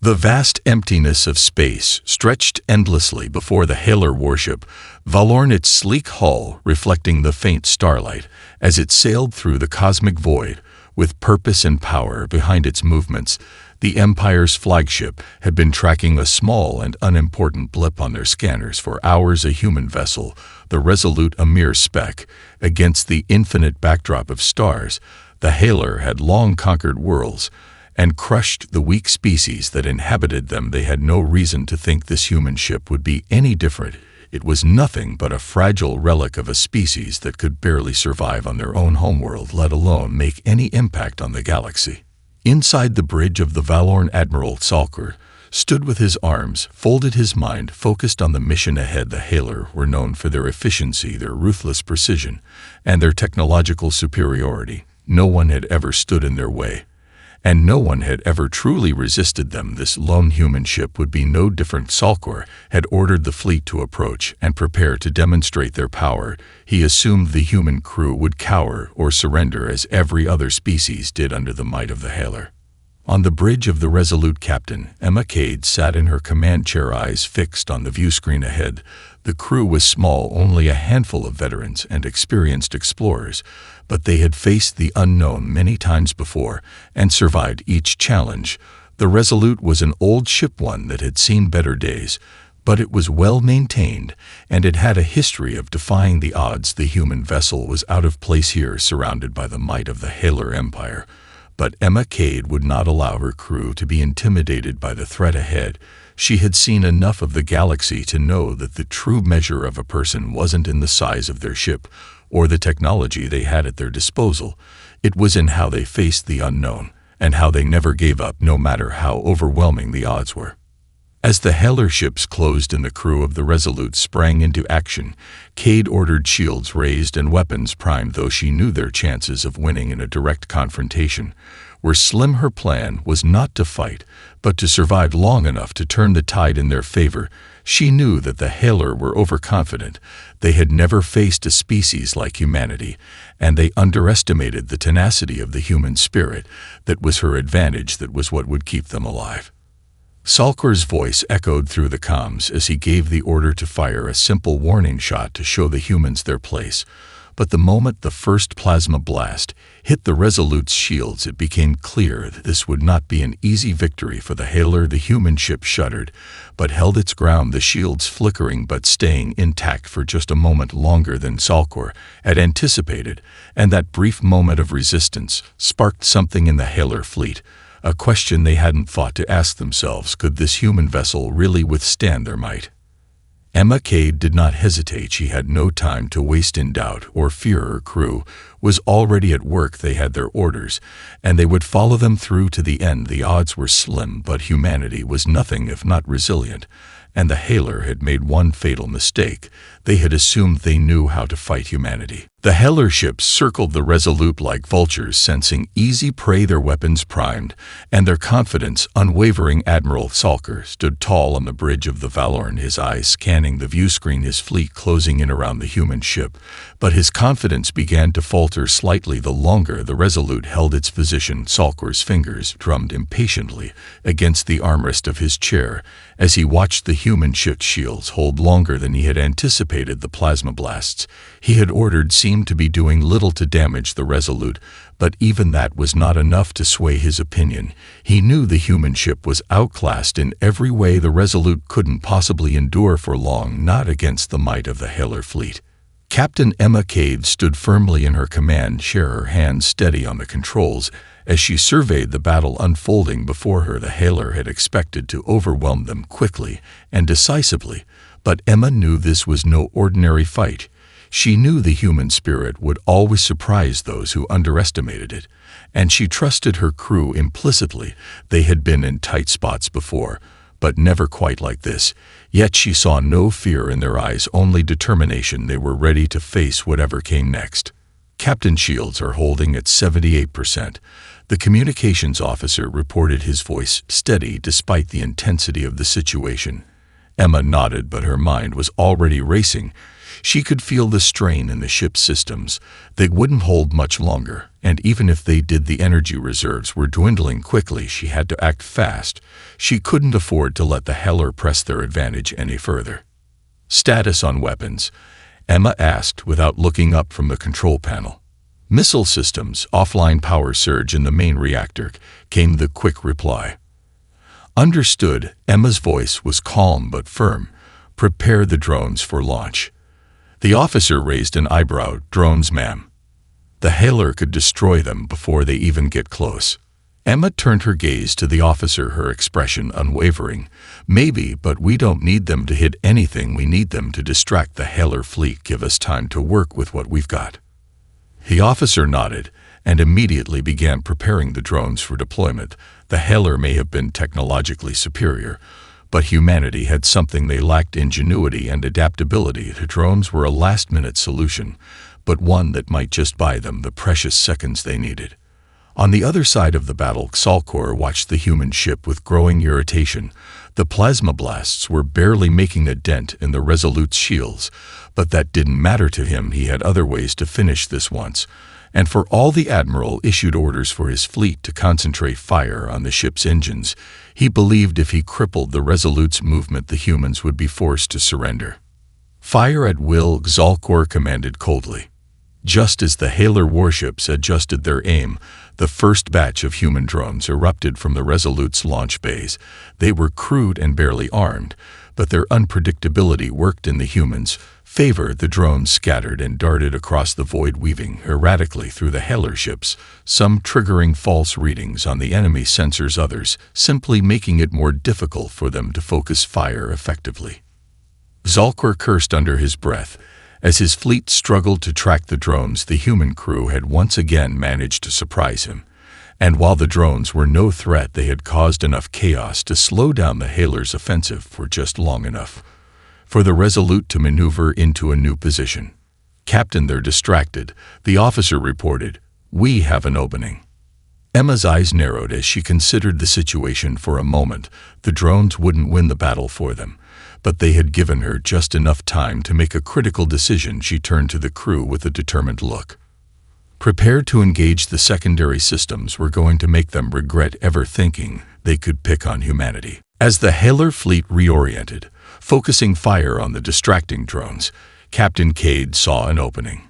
The vast emptiness of space stretched endlessly before the Haelor warship, Valorn, its sleek hull reflecting the faint starlight as it sailed through the cosmic void with purpose and power behind its movements. The Empire's flagship had been tracking a small and unimportant blip on their scanners for hours, a human vessel, the Resolute a mere speck. Against the infinite backdrop of stars, the Haelor had long conquered worlds and crushed the weak species that inhabited them. They had no reason to think this human ship would be any different. It was nothing but a fragile relic of a species that could barely survive on their own homeworld, let alone make any impact on the galaxy. Inside the bridge of the Valorn, Admiral Salker stood with his arms folded, his mind focused on the mission ahead. The Haelor were known for their efficiency, their ruthless precision, and their technological superiority. No one had ever stood in their way, and no one had ever truly resisted them. This lone human ship would be no different. Salkor had ordered the fleet to approach and prepare to demonstrate their power. He assumed the human crew would cower or surrender as every other species did under the might of the Haelor. On the bridge of the Resolute, Captain Emma Cade sat in her command chair, eyes fixed on the viewscreen ahead. The crew was small, only a handful of veterans and experienced explorers, but they had faced the unknown many times before and survived each challenge. The Resolute was an old ship, one that had seen better days, but it was well maintained, and it had a history of defying the odds. The human vessel was out of place here, surrounded by the might of the Haelor Empire. But Emma Cade would not allow her crew to be intimidated by the threat ahead. She had seen enough of the galaxy to know that the true measure of a person wasn't in the size of their ship or the technology they had at their disposal. It was in how they faced the unknown and how they never gave up, no matter how overwhelming the odds were. As the Haelor ships closed and the crew of the Resolute sprang into action, Cade ordered shields raised and weapons primed, though she knew their chances of winning in a direct confrontation were slim. Her plan was not to fight, but to survive long enough to turn the tide in their favor. She knew that the Haelor were overconfident. They had never faced a species like humanity, and they underestimated the tenacity of the human spirit. That was her advantage. That was what would keep them alive. Salkor's voice echoed through the comms as he gave the order to fire a simple warning shot to show the humans their place. But the moment the first plasma blast hit the Resolute's shields, it became clear that this would not be an easy victory for the Haelor. The human ship shuddered, but held its ground, the shields flickering but staying intact for just a moment longer than Salkor had anticipated, and that brief moment of resistance sparked something in the Haelor fleet. A question they hadn't thought to ask themselves: could this human vessel really withstand their might? Emma Cade did not hesitate. She had no time to waste in doubt or fear. Her crew was already at work. They had their orders, and they would follow them through to the end. The odds were slim, but humanity was nothing if not resilient, and the Haelor had made one fatal mistake. They had assumed they knew how to fight humanity. The Haelor ships circled the Resolute like vultures, sensing easy prey, their weapons primed, and their confidence unwavering. Admiral Salker stood tall on the bridge of the Valorn, his eyes scanning the viewscreen, his fleet closing in around the human ship. But his confidence began to falter slightly the longer the Resolute held its position. Salker's fingers drummed impatiently against the armrest of his chair as he watched the human ship's shields hold longer than he had anticipated. The plasma blasts he had ordered seemed to be doing little to damage the Resolute, but even that was not enough to sway his opinion. He knew the human ship was outclassed in every way. The Resolute couldn't possibly endure for long, not against the might of the Haelor fleet. Captain Emma Cade stood firmly in her command chair, her hands steady on the controls as she surveyed the battle unfolding before her. The Haelor had expected to overwhelm them quickly and decisively, but Emma knew this was no ordinary fight. She knew the human spirit would always surprise those who underestimated it, and she trusted her crew implicitly. They had been in tight spots before, but never quite like this. Yet she saw no fear in their eyes, only determination. They were ready to face whatever came next. Captain, shields are holding at 78%. The communications officer reported, his voice steady despite the intensity of the situation. Emma nodded, but her mind was already racing. She could feel the strain in the ship's systems. They wouldn't hold much longer, and even if they did, the energy reserves were dwindling quickly. She had to act fast. She couldn't afford to let the Haelor press their advantage any further. "Status on weapons," Emma asked without looking up from the control panel. "Missile systems, offline power surge in the main reactor," came the quick reply. "Understood." Emma's voice was calm but firm. "Prepare the drones for launch." The officer raised an eyebrow. "Drones, ma'am. The Haelor could destroy them before they even get close." Emma turned her gaze to the officer, her expression unwavering. "Maybe, but we don't need them to hit anything. We need them to distract the Haelor fleet. Give us time to work with what we've got." The officer nodded and immediately began preparing the drones for deployment. The Haelor may have been technologically superior, but humanity had something they lacked: ingenuity and adaptability. The drones were a last-minute solution, but one that might just buy them the precious seconds they needed. On the other side of the battle, Xalcor watched the human ship with growing irritation. The plasma blasts were barely making a dent in the Resolute's shields, but that didn't matter to him. He had other ways to finish this once and for all. The Admiral issued orders for his fleet to concentrate fire on the ship's engines. He believed if he crippled the Resolute's movement, the humans would be forced to surrender. "Fire at will," Xalcor commanded coldly. Just as the Haelor warships adjusted their aim, the first batch of human drones erupted from the Resolute's launch bays. They were crude and barely armed, but their unpredictability worked in the humans' favor. The drones scattered and darted across the void, weaving erratically through the Haelor ships, some triggering false readings on the enemy sensors, others simply making it more difficult for them to focus fire effectively. Xalcor cursed under his breath. As his fleet struggled to track the drones, the human crew had once again managed to surprise him. And while the drones were no threat, they had caused enough chaos to slow down the Haelor's offensive for just long enough for the Resolute to maneuver into a new position. "Captain, they're distracted," the officer reported. "We have an opening." Emma's eyes narrowed as she considered the situation for a moment. The drones wouldn't win the battle for them, but they had given her just enough time to make a critical decision. She turned to the crew with a determined look. "Prepare to engage the secondary systems. We're going to make them regret ever thinking they could pick on humanity." As the Haelor fleet reoriented, focusing fire on the distracting drones, Captain Cade saw an opening.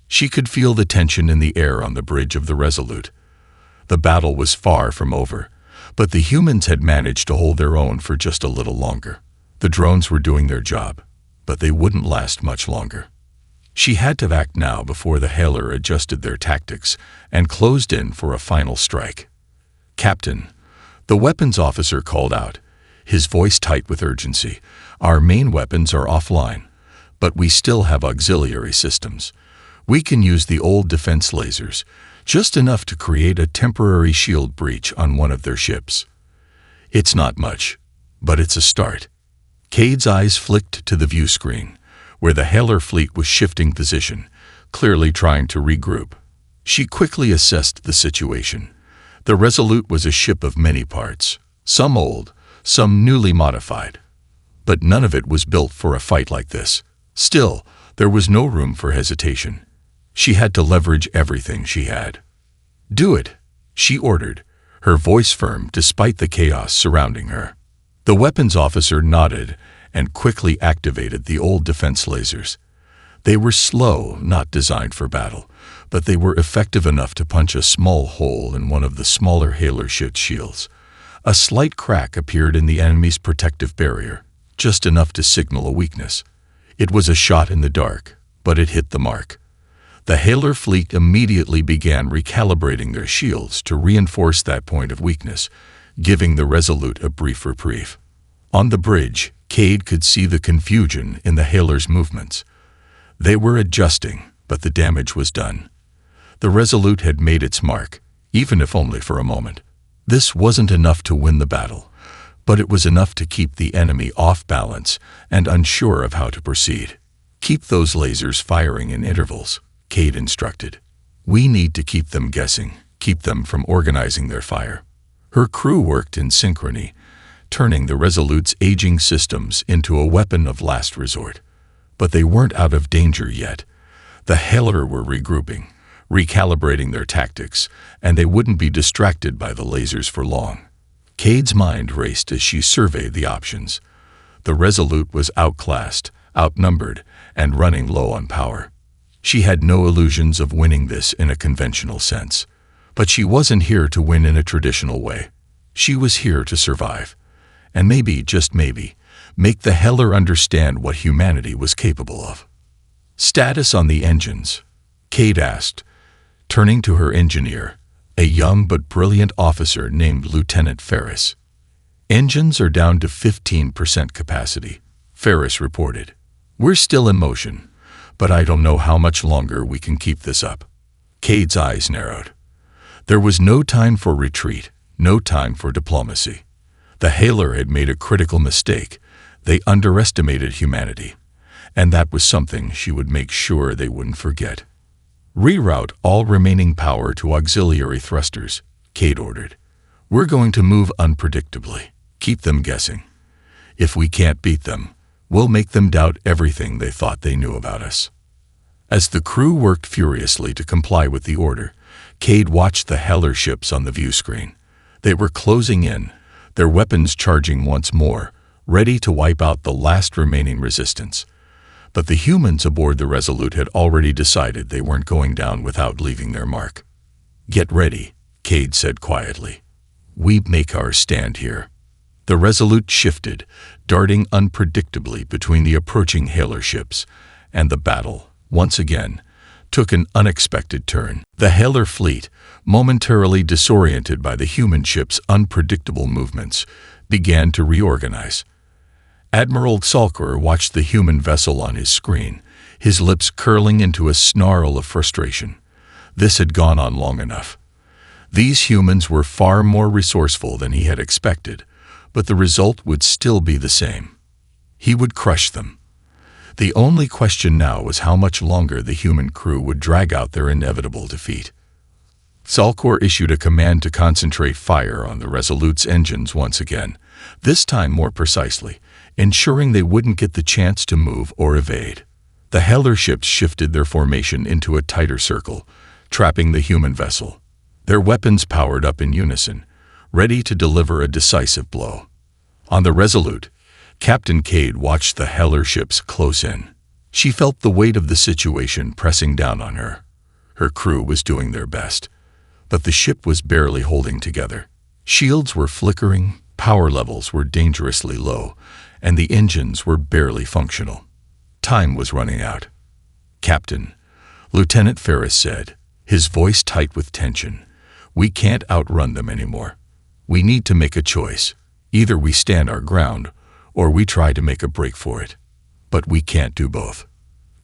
She could feel the tension in the air on the bridge of the Resolute. The battle was far from over, but the humans had managed to hold their own for just a little longer. The drones were doing their job, but they wouldn't last much longer. She had to act now before the Haelor adjusted their tactics and closed in for a final strike. "Captain," the weapons officer called out, his voice tight with urgency, "our main weapons are offline, but we still have auxiliary systems. We can use the old defense lasers, just enough to create a temporary shield breach on one of their ships. It's not much, but it's a start." Cade's eyes flicked to the view screen, where the Haelor fleet was shifting position, clearly trying to regroup. She quickly assessed the situation. The Resolute was a ship of many parts, some old, some newly modified. But none of it was built for a fight like this. Still, there was no room for hesitation. She had to leverage everything she had. "Do it," she ordered, her voice firm despite the chaos surrounding her. The weapons officer nodded and quickly activated the old defense lasers. They were slow, not designed for battle, but they were effective enough to punch a small hole in one of the smaller Haelor ship's shields. A slight crack appeared in the enemy's protective barrier, just enough to signal a weakness. It was a shot in the dark, but it hit the mark. The Haelor fleet immediately began recalibrating their shields to reinforce that point of weakness, giving the Resolute a brief reprieve. On the bridge, Cade could see the confusion in the Haelor's movements. They were adjusting, but the damage was done. The Resolute had made its mark, even if only for a moment. This wasn't enough to win the battle, but it was enough to keep the enemy off balance and unsure of how to proceed. "Keep those lasers firing in intervals," Cade instructed. "We need to keep them guessing, keep them from organizing their fire." Her crew worked in synchrony, turning the Resolute's aging systems into a weapon of last resort. But they weren't out of danger yet. The Haelor were regrouping, recalibrating their tactics, and they wouldn't be distracted by the lasers for long. Cade's mind raced as she surveyed the options. The Resolute was outclassed, outnumbered, and running low on power. She had no illusions of winning this in a conventional sense. But she wasn't here to win in a traditional way. She was here to survive. And maybe, just maybe, make the Haelor understand what humanity was capable of. "Status on the engines?" Cade asked, turning to her engineer, a young but brilliant officer named Lieutenant Ferris. "Engines are down to 15% capacity," Ferris reported. "We're still in motion, but I don't know how much longer we can keep this up." Cade's eyes narrowed. There was no time for retreat, no time for diplomacy. The Haelor had made a critical mistake. They underestimated humanity, and that was something she would make sure they wouldn't forget. "Reroute all remaining power to auxiliary thrusters," Cade ordered. "We're going to move unpredictably, keep them guessing. If we can't beat them, we'll make them doubt everything they thought they knew about us." As the crew worked furiously to comply with the order, Cade watched the Haelor ships on the view screen. They were closing in, their weapons charging once more, ready to wipe out the last remaining resistance. But the humans aboard the Resolute had already decided they weren't going down without leaving their mark. "Get ready," Cade said quietly. "We make our stand here." The Resolute shifted, darting unpredictably between the approaching Haelor ships, and the battle, once again, took an unexpected turn. The Haelor fleet, momentarily disoriented by the human ship's unpredictable movements, began to reorganize. Admiral Salkor watched the human vessel on his screen, his lips curling into a snarl of frustration. This had gone on long enough. These humans were far more resourceful than he had expected, but the result would still be the same. He would crush them. The only question now was how much longer the human crew would drag out their inevitable defeat. Salkor issued a command to concentrate fire on the Resolute's engines once again, this time more precisely, ensuring they wouldn't get the chance to move or evade. The Haelor ships shifted their formation into a tighter circle, trapping the human vessel. Their weapons powered up in unison, ready to deliver a decisive blow. On the Resolute, Captain Cade watched the Haelor ships close in. She felt the weight of the situation pressing down on her. Her crew was doing their best, but the ship was barely holding together. Shields were flickering, power levels were dangerously low, and the engines were barely functional. Time was running out. "Captain," Lieutenant Ferris said, his voice tight with tension, "we can't outrun them anymore. We need to make a choice. Either we stand our ground, or we try to make a break for it. But we can't do both."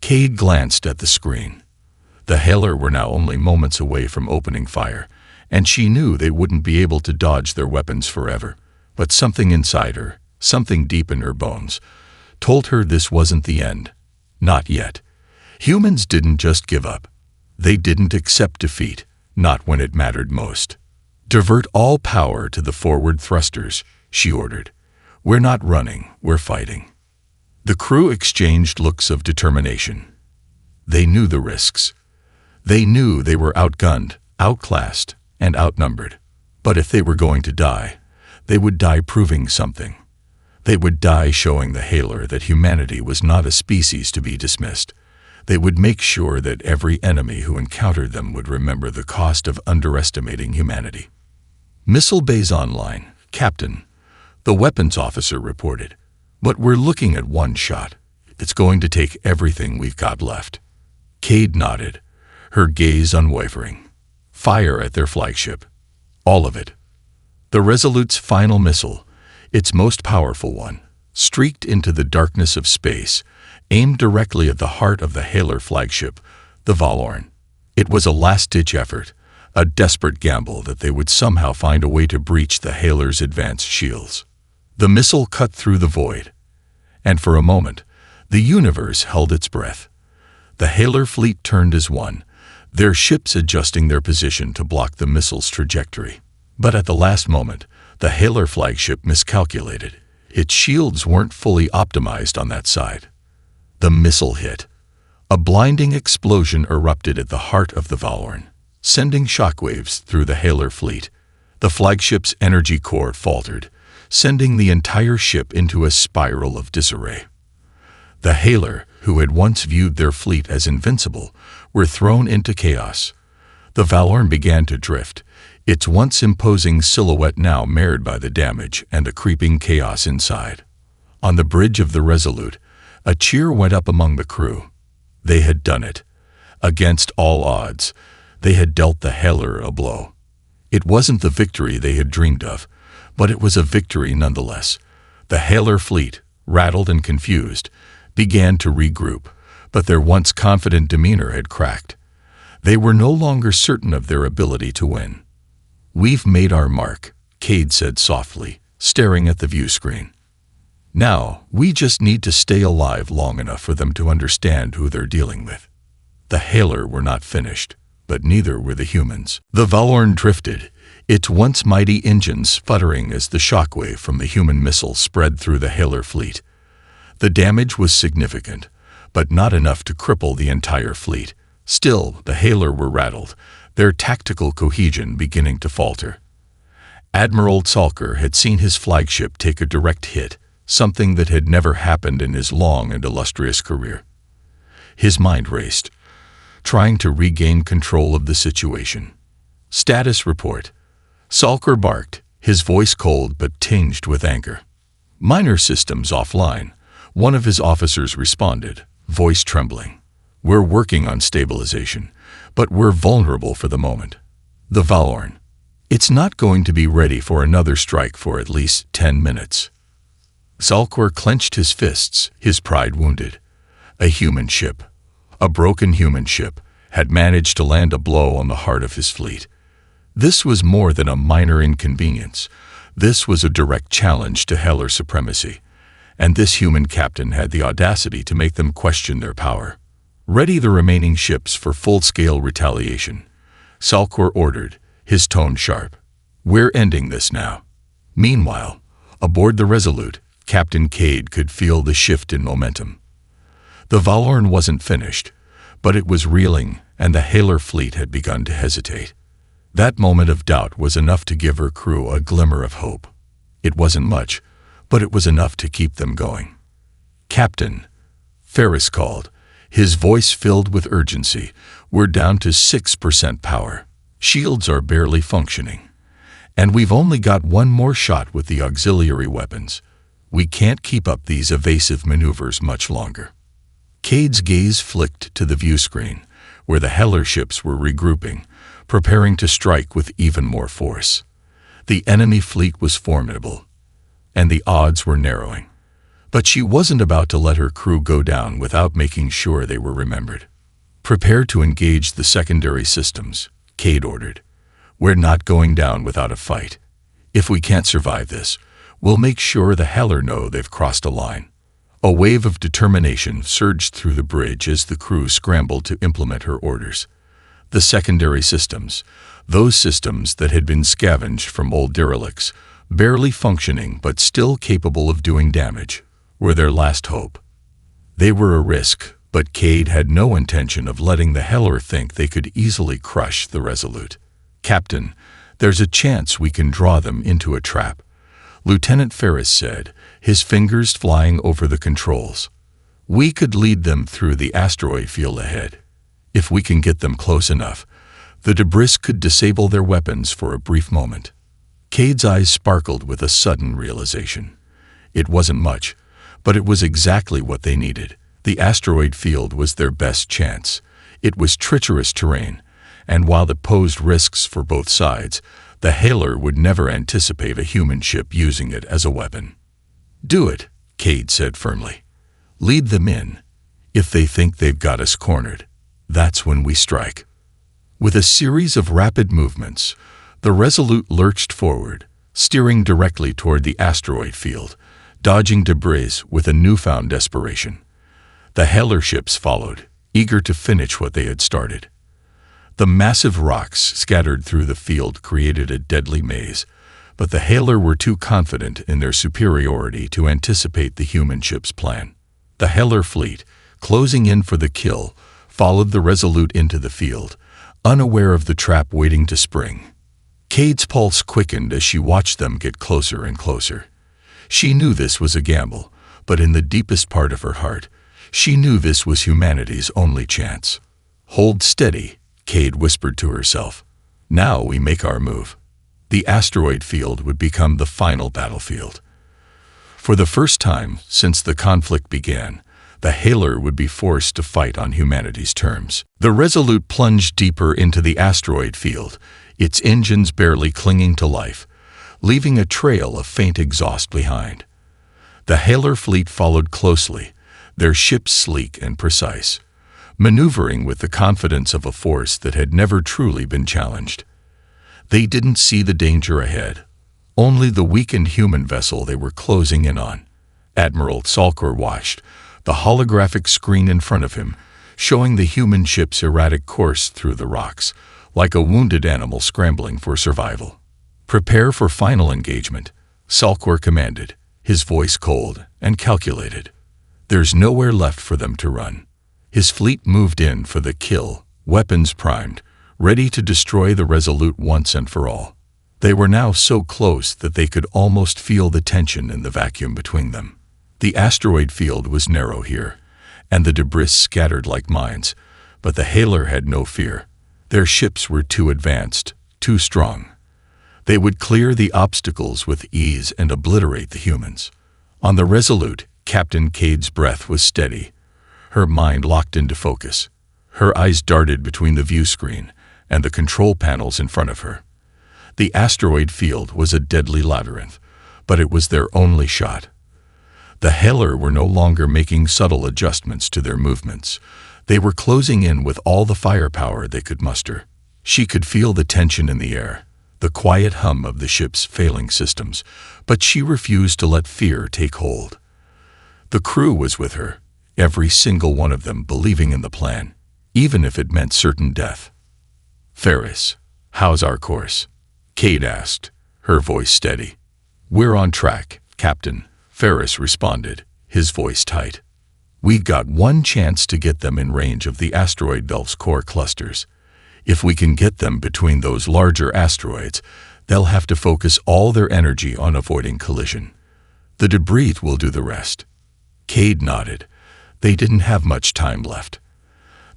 Cade glanced at the screen. The Haelor were now only moments away from opening fire, and she knew they wouldn't be able to dodge their weapons forever. But something inside her, something deep in her bones, told her this wasn't the end. Not yet. Humans didn't just give up. They didn't accept defeat, not when it mattered most. "Divert all power to the forward thrusters," she ordered. "We're not running, we're fighting." The crew exchanged looks of determination. They knew the risks. They knew they were outgunned, outclassed, and outnumbered. But if they were going to die, they would die proving something. They would die showing the Haelor that humanity was not a species to be dismissed. They would make sure that every enemy who encountered them would remember the cost of underestimating humanity. "Missile bays online, Captain," the weapons officer reported. "But we're looking at one shot. It's going to take everything we've got left." Cade nodded, her gaze unwavering. "Fire at their flagship. All of it." The Resolute's final missile, its most powerful one, streaked into the darkness of space, aimed directly at the heart of the Haelor flagship, the Valorn. It was a last-ditch effort, a desperate gamble that they would somehow find a way to breach the Haelor's advanced shields. The missile cut through the void, and for a moment, the universe held its breath. The Haelor fleet turned as one, their ships adjusting their position to block the missile's trajectory. But at the last moment, the Haelor flagship miscalculated. Its shields weren't fully optimized on that side. The missile hit. A blinding explosion erupted at the heart of the Valorn, sending shockwaves through the Haelor fleet. The flagship's energy core faltered, sending the entire ship into a spiral of disarray. The Haelor, who had once viewed their fleet as invincible, were thrown into chaos. The Valorn began to drift, its once imposing silhouette now marred by the damage and the creeping chaos inside. On the bridge of the Resolute, a cheer went up among the crew. They had done it. Against all odds, they had dealt the Haelor a blow. It wasn't the victory they had dreamed of, but it was a victory nonetheless. The Haelor fleet, rattled and confused, began to regroup, but their once confident demeanor had cracked. They were no longer certain of their ability to win. "We've made our mark," Cade said softly, staring at the view screen. "Now, we just need to stay alive long enough for them to understand who they're dealing with." The Haelor were not finished, but neither were the humans. The Valorn drifted, its once mighty engines sputtering as the shockwave from the human missile spread through the Haelor fleet. The damage was significant, but not enough to cripple the entire fleet. Still, the Haelor were rattled, their tactical cohesion beginning to falter. Admiral Salker had seen his flagship take a direct hit, something that had never happened in his long and illustrious career. His mind raced, trying to regain control of the situation. "Status report." Salker barked, his voice cold but tinged with anger. "Minor systems offline," one of his officers responded, voice trembling. "We're working on stabilization, but we're vulnerable for the moment." The Valorn. "It's not going to be ready for another strike for at least 10 minutes. Salker clenched his fists, his pride wounded. A human ship, a broken human ship, had managed to land a blow on the heart of his fleet. This was more than a minor inconvenience. This was a direct challenge to Haelor supremacy, and this human captain had the audacity to make them question their power. "Ready the remaining ships for full-scale retaliation," Salker ordered, his tone sharp. "We're ending this now." Meanwhile, aboard the Resolute, Captain Cade could feel the shift in momentum. The Valorn wasn't finished, but it was reeling, and the Haelor fleet had begun to hesitate. That moment of doubt was enough to give her crew a glimmer of hope. It wasn't much, but it was enough to keep them going. "Captain," Ferris called, his voice filled with urgency, "we're down to 6% power. Shields are barely functioning. And we've only got one more shot with the auxiliary weapons. We can't keep up these evasive maneuvers much longer." Cade's gaze flicked to the view screen, where the Haelor ships were regrouping, preparing to strike with even more force. The enemy fleet was formidable, and the odds were narrowing. But she wasn't about to let her crew go down without making sure they were remembered. "Prepare to engage the secondary systems," Cade ordered. "We're not going down without a fight. If we can't survive this, we'll make sure the Haelor know they've crossed a line." A wave of determination surged through the bridge as the crew scrambled to implement her orders. The secondary systems, those systems that had been scavenged from old derelicts, barely functioning but still capable of doing damage, were their last hope. They were a risk, but Cade had no intention of letting the Haelor think they could easily crush the Resolute. "Captain, there's a chance we can draw them into a trap," Lieutenant Ferris said, his fingers flying over the controls. "We could lead them through the asteroid field ahead. If we can get them close enough, the debris could disable their weapons for a brief moment." Cade's eyes sparkled with a sudden realization. It wasn't much, but it was exactly what they needed. The asteroid field was their best chance. It was treacherous terrain, and while it posed risks for both sides, the Haelor would never anticipate a human ship using it as a weapon. "Do it," Cade said firmly. "Lead them in. If they think they've got us cornered, that's when we strike." With a series of rapid movements, the Resolute lurched forward, steering directly toward the asteroid field, dodging debris with a newfound desperation. The Haelor ships followed, eager to finish what they had started. The massive rocks scattered through the field created a deadly maze, but the Haelor were too confident in their superiority to anticipate the human ship's plan. The Haelor fleet, closing in for the kill, followed the Resolute into the field, unaware of the trap waiting to spring. Cade's pulse quickened as she watched them get closer and closer. She knew this was a gamble, but in the deepest part of her heart, she knew this was humanity's only chance. "Hold steady," Cade whispered to herself. "Now we make our move." The asteroid field would become the final battlefield. For the first time since the conflict began, the Haelor would be forced to fight on humanity's terms. The Resolute plunged deeper into the asteroid field, its engines barely clinging to life, leaving a trail of faint exhaust behind. The Haelor fleet followed closely, their ships sleek and precise, maneuvering with the confidence of a force that had never truly been challenged. They didn't see the danger ahead, only the weakened human vessel they were closing in on. Admiral Salkor watched, the holographic screen in front of him, showing the human ship's erratic course through the rocks, like a wounded animal scrambling for survival. "Prepare for final engagement," Salkor commanded, his voice cold and calculated. There's nowhere left for them to run. His fleet moved in for the kill, weapons primed, ready to destroy the Resolute once and for all. They were now so close that they could almost feel the tension in the vacuum between them. The asteroid field was narrow here, and the debris scattered like mines, but the Haelor had no fear. Their ships were too advanced, too strong. They would clear the obstacles with ease and obliterate the humans. On the Resolute, Captain Cade's breath was steady, her mind locked into focus. Her eyes darted between the view screen and the control panels in front of her. The asteroid field was a deadly labyrinth, but it was their only shot. The Haelor were no longer making subtle adjustments to their movements. They were closing in with all the firepower they could muster. She could feel the tension in the air, the quiet hum of the ship's failing systems, but she refused to let fear take hold. The crew was with her, every single one of them believing in the plan, even if it meant certain death. "Ferris, how's our course?" Cade asked, her voice steady. "We're on track, Captain," Ferris responded, his voice tight. "We got one chance to get them in range of the asteroid belt's core clusters. If we can get them between those larger asteroids, they'll have to focus all their energy on avoiding collision. The debris will do the rest." Cade nodded. They didn't have much time left.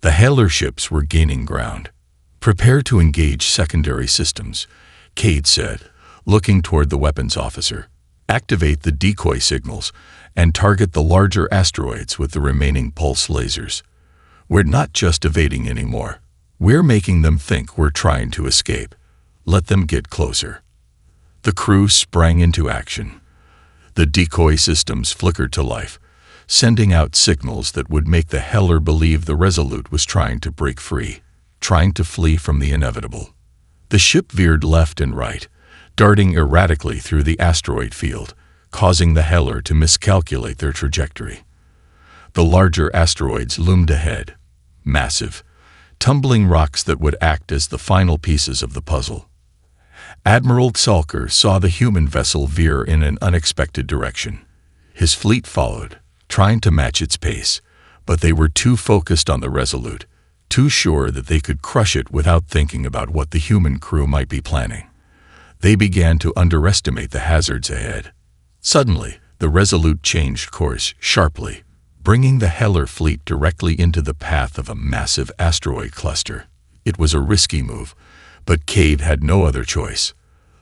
The Haelor ships were gaining ground. "Prepare to engage secondary systems," Cade said, looking toward the weapons officer. "Activate the decoy signals and target the larger asteroids with the remaining pulse lasers. We're not just evading anymore. We're making them think we're trying to escape. Let them get closer." The crew sprang into action. The decoy systems flickered to life, sending out signals that would make the Haelor believe the Resolute was trying to break free, trying to flee from the inevitable. The ship veered left and right, darting erratically through the asteroid field, causing the Haelor to miscalculate their trajectory. The larger asteroids loomed ahead, massive, tumbling rocks that would act as the final pieces of the puzzle. Admiral Salkor saw the human vessel veer in an unexpected direction. His fleet followed, trying to match its pace, but they were too focused on the Resolute, too sure that they could crush it without thinking about what the human crew might be planning. They began to underestimate the hazards ahead. Suddenly, the Resolute changed course sharply, bringing the Haelor fleet directly into the path of a massive asteroid cluster. It was a risky move, but Cade had no other choice.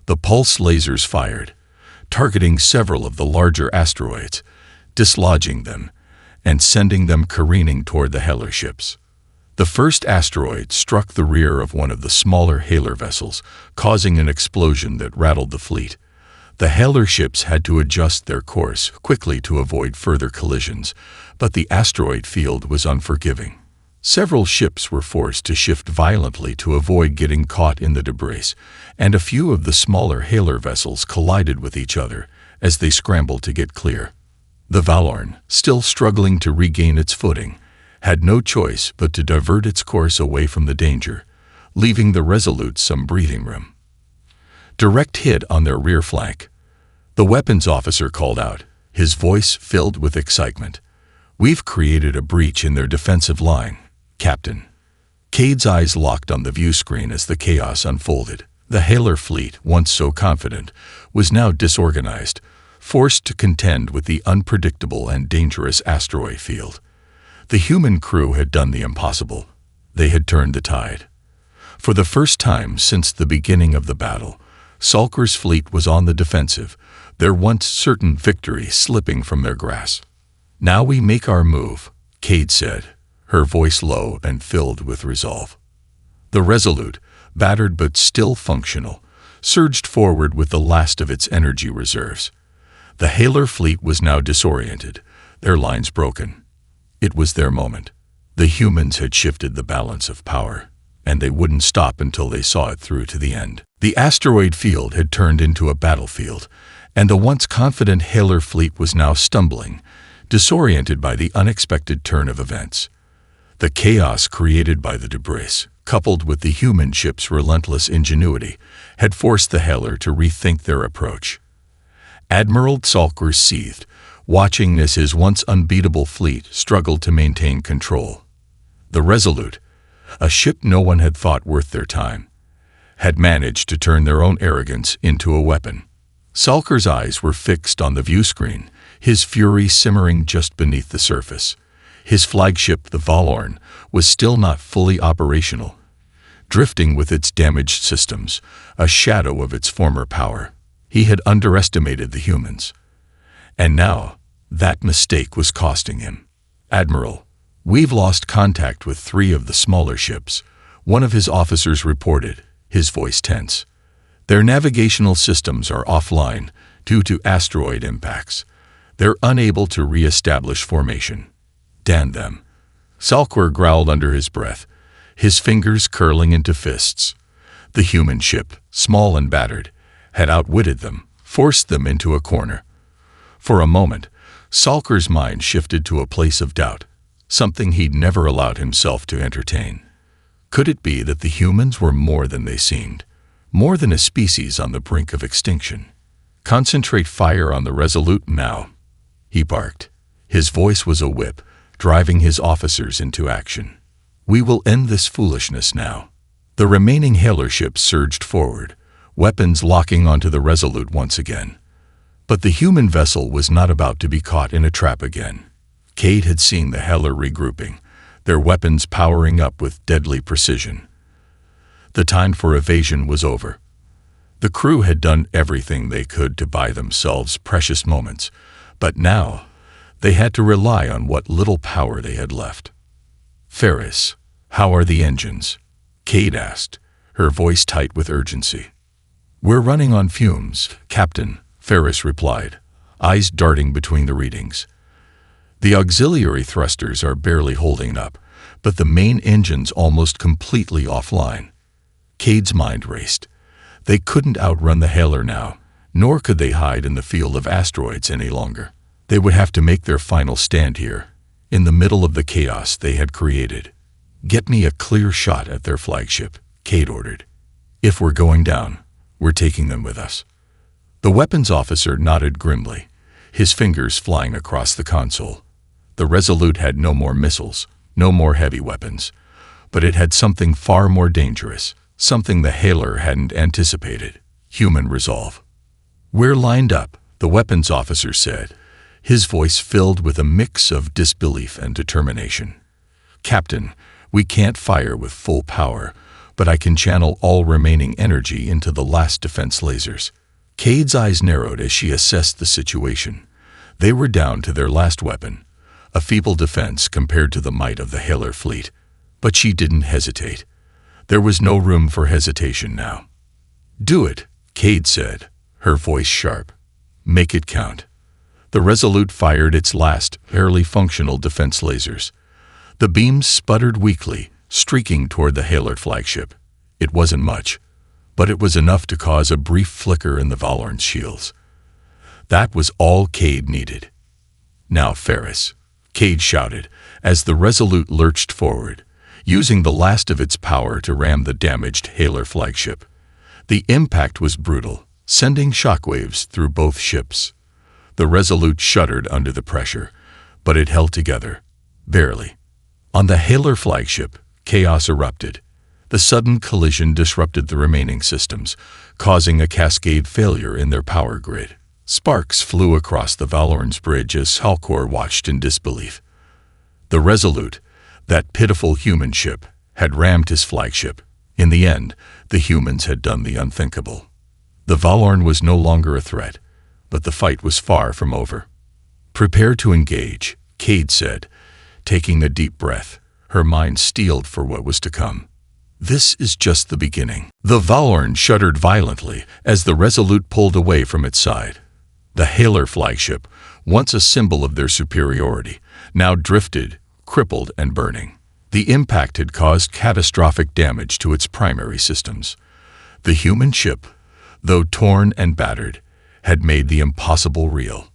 The pulse lasers fired, targeting several of the larger asteroids, dislodging them, and sending them careening toward the Haelor ships. The first asteroid struck the rear of one of the smaller Haelor vessels, causing an explosion that rattled the fleet. The Haelor ships had to adjust their course quickly to avoid further collisions, but the asteroid field was unforgiving. Several ships were forced to shift violently to avoid getting caught in the debris, and a few of the smaller Haelor vessels collided with each other as they scrambled to get clear. The Valorn, still struggling to regain its footing, had no choice but to divert its course away from the danger, leaving the Resolute some breathing room. Direct hit on their rear flank. The weapons officer called out, his voice filled with excitement. "We've created a breach in their defensive line, Captain." Cade's eyes locked on the view screen as the chaos unfolded. The Haelor fleet, once so confident, was now disorganized, forced to contend with the unpredictable and dangerous asteroid field. The human crew had done the impossible. They had turned the tide. For the first time since the beginning of the battle, Salker's fleet was on the defensive, their once certain victory slipping from their grasp. "Now we make our move," Cade said, her voice low and filled with resolve. The Resolute, battered but still functional, surged forward with the last of its energy reserves. The Haelor fleet was now disoriented, their lines broken. It was their moment. The humans had shifted the balance of power, and they wouldn't stop until they saw it through to the end. The asteroid field had turned into a battlefield, and the once confident Haelor fleet was now stumbling, disoriented by the unexpected turn of events. The chaos created by the debris, coupled with the human ship's relentless ingenuity, had forced the Haelor to rethink their approach. Admiral Salker seethed, watching as his once unbeatable fleet struggled to maintain control. The Resolute, a ship no one had thought worth their time, had managed to turn their own arrogance into a weapon. Salker's eyes were fixed on the view screen, his fury simmering just beneath the surface. His flagship, the Valorn, was still not fully operational, drifting with its damaged systems, a shadow of its former power. He had underestimated the humans. And now, that mistake was costing him. "Admiral, we've lost contact with 3 of the smaller ships," one of his officers reported, his voice tense. "Their navigational systems are offline due to asteroid impacts. They're unable to re-establish formation." "Damn them," Salker growled under his breath, his fingers curling into fists. The human ship, small and battered, had outwitted them, forced them into a corner. For a moment, Salker's mind shifted to a place of doubt, something he'd never allowed himself to entertain. Could it be that the humans were more than they seemed, more than a species on the brink of extinction? "Concentrate fire on the Resolute now," he barked. His voice was a whip, driving his officers into action. "We will end this foolishness now." The remaining Haelor ships surged forward, weapons locking onto the Resolute once again. But the human vessel was not about to be caught in a trap again. Cade had seen the Haelor regrouping, their weapons powering up with deadly precision. The time for evasion was over. The crew had done everything they could to buy themselves precious moments, but now they had to rely on what little power they had left. "Ferris, how are the engines?" Cade asked, her voice tight with urgency. "We're running on fumes, Captain," Ferris replied, eyes darting between the readings. "The auxiliary thrusters are barely holding up, but the main engine's almost completely offline." Cade's mind raced. They couldn't outrun the Haelor now, nor could they hide in the field of asteroids any longer. They would have to make their final stand here, in the middle of the chaos they had created. "Get me a clear shot at their flagship," Cade ordered. "If we're going down, we're taking them with us." The weapons officer nodded grimly, his fingers flying across the console. The Resolute had no more missiles, no more heavy weapons, but it had something far more dangerous, something the Haelor hadn't anticipated: human resolve. "We're lined up," the weapons officer said, his voice filled with a mix of disbelief and determination. "Captain, we can't fire with full power, but I can channel all remaining energy into the last defense lasers." Cade's eyes narrowed as she assessed the situation. They were down to their last weapon, a feeble defense compared to the might of the Haelor fleet. But she didn't hesitate. There was no room for hesitation now. "Do it," Cade said, her voice sharp. "Make it count." The Resolute fired its last, barely functional defense lasers. The beams sputtered weakly, streaking toward the Haelor flagship. It wasn't much, but it was enough to cause a brief flicker in the Valorn's shields. That was all Cade needed. "Now, Ferris," Cade shouted, as the Resolute lurched forward, using the last of its power to ram the damaged Haelor flagship. The impact was brutal, sending shockwaves through both ships. The Resolute shuddered under the pressure, but it held together. Barely. On the Haelor flagship, chaos erupted. The sudden collision disrupted the remaining systems, causing a cascade failure in their power grid. Sparks flew across the Valorn's bridge as Haelor watched in disbelief. The Resolute, that pitiful human ship, had rammed his flagship. In the end, the humans had done the unthinkable. The Valorn was no longer a threat, but the fight was far from over. "Prepare to engage," Cade said, taking a deep breath, her mind steeled for what was to come. "This is just the beginning." The Valorn shuddered violently as the Resolute pulled away from its side. The Haelor flagship, once a symbol of their superiority, now drifted, crippled and burning. The impact had caused catastrophic damage to its primary systems. The human ship, though torn and battered, had made the impossible real.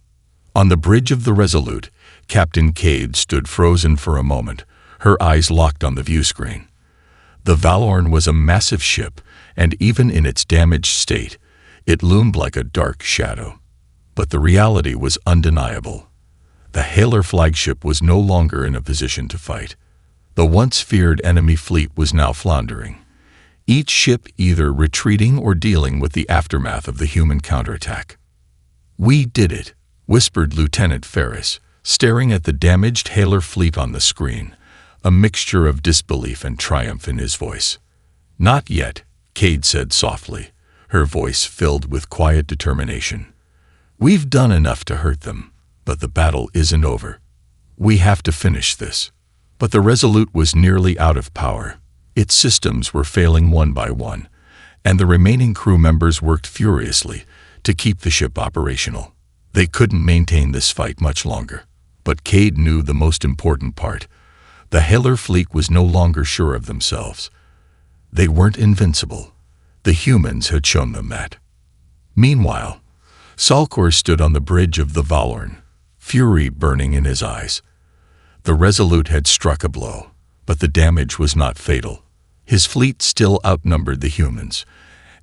On the bridge of the Resolute, Captain Cade stood frozen for a moment, her eyes locked on the view screen. The Valorn was a massive ship, and even in its damaged state, it loomed like a dark shadow. But the reality was undeniable. The Haelor flagship was no longer in a position to fight. The once feared enemy fleet was now floundering, each ship either retreating or dealing with the aftermath of the human counterattack. "We did it," whispered Lieutenant Ferris, staring at the damaged Haelor fleet on the screen, a mixture of disbelief and triumph in his voice. "Not yet," Cade said softly, her voice filled with quiet determination. "We've done enough to hurt them, but the battle isn't over. We have to finish this." But the Resolute was nearly out of power. Its systems were failing one by one, and the remaining crew members worked furiously to keep the ship operational. They couldn't maintain this fight much longer. But Cade knew the most important part. The Haelor fleet was no longer sure of themselves. They weren't invincible. The humans had shown them that. Meanwhile, Salcor stood on the bridge of the Valorn, fury burning in his eyes. The Resolute had struck a blow, but the damage was not fatal. His fleet still outnumbered the humans,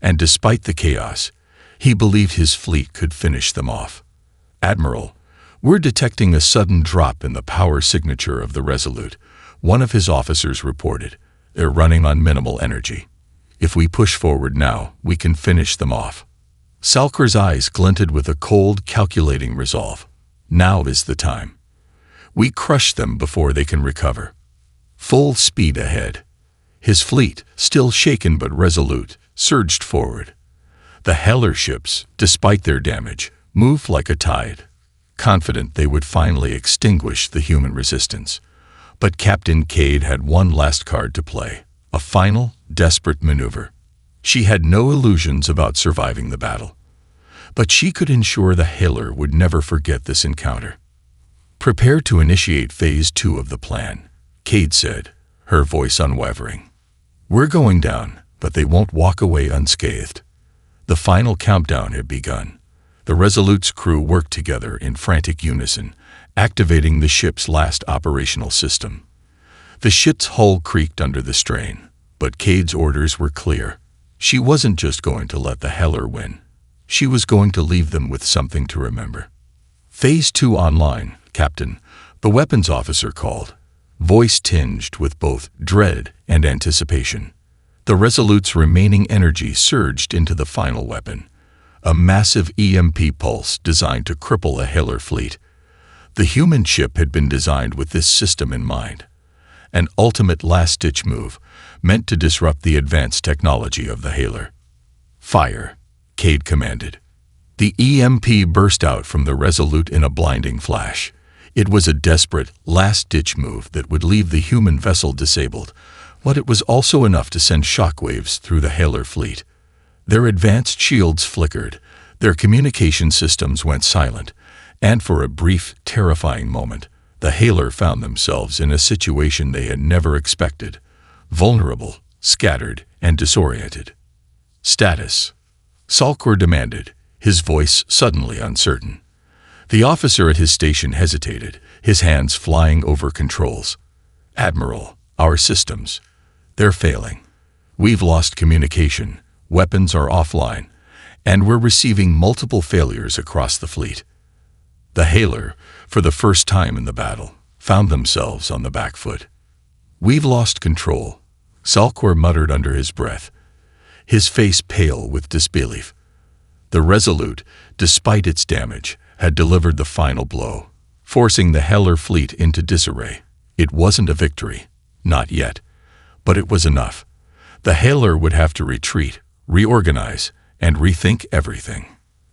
and despite the chaos, he believed his fleet could finish them off. "Admiral, we're detecting a sudden drop in the power signature of the Resolute," one of his officers reported. "They're running on minimal energy. If we push forward now, we can finish them off." Salcor's eyes glinted with a cold, calculating resolve. "Now is the time. We crush them before they can recover." Full speed ahead. His fleet, still shaken but resolute, surged forward. The Haelor ships, despite their damage, moved like a tide, confident they would finally extinguish the human resistance. But Captain Cade had one last card to play, a final, desperate maneuver. She had no illusions about surviving the battle, but she could ensure the Haelor would never forget this encounter. "Prepare to initiate Phase 2 of the plan," Cade said, her voice unwavering. "We're going down, but they won't walk away unscathed." The final countdown had begun. The Resolute's crew worked together in frantic unison, activating the ship's last operational system. The ship's hull creaked under the strain, but Cade's orders were clear. She wasn't just going to let the Haelor win. She was going to leave them with something to remember. "Phase 2 online, Captain," the weapons officer called, voice tinged with both dread and anticipation. The Resolute's remaining energy surged into the final weapon, a massive EMP pulse designed to cripple a Haelor fleet. The human ship had been designed with this system in mind, an ultimate last-ditch move meant to disrupt the advanced technology of the Haelor. "Fire," Cade commanded. The EMP burst out from the Resolute in a blinding flash. It was a desperate, last-ditch move that would leave the human vessel disabled, but it was also enough to send shockwaves through the Haelor fleet. Their advanced shields flickered, their communication systems went silent, and for a brief, terrifying moment, the Haelor found themselves in a situation they had never expected, vulnerable, scattered, and disoriented. "Status," Salcor demanded, his voice suddenly uncertain. The officer at his station hesitated, his hands flying over controls. "Admiral, our systems, they're failing. We've lost communication, weapons are offline, and we're receiving multiple failures across the fleet." The Haelor, for the first time in the battle, found themselves on the back foot. "We've lost control," Salcor muttered under his breath, his face pale with disbelief. The Resolute, despite its damage, had delivered the final blow, forcing the Haelor fleet into disarray. It wasn't a victory, not yet, but it was enough. The Haelor would have to retreat, reorganize, and rethink everything.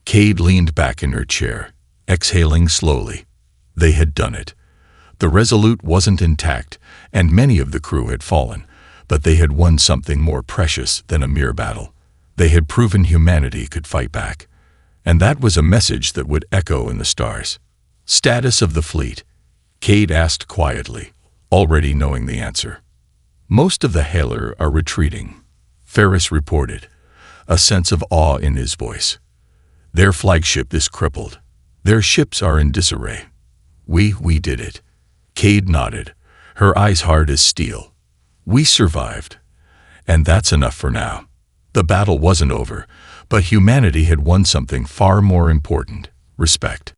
Cade leaned back in her chair, exhaling slowly. They had done it. The Resolute wasn't intact, and many of the crew had fallen, but they had won something more precious than a mere battle. They had proven humanity could fight back, and that was a message that would echo in the stars. "Status of the fleet?" Cade asked quietly, already knowing the answer. "Most of the Haelor are retreating," Ferris reported, a sense of awe in his voice. "Their flagship is crippled. Their ships are in disarray. We did it." Cade nodded, her eyes hard as steel. "We survived, and that's enough for now." The battle wasn't over, but humanity had won something far more important: respect.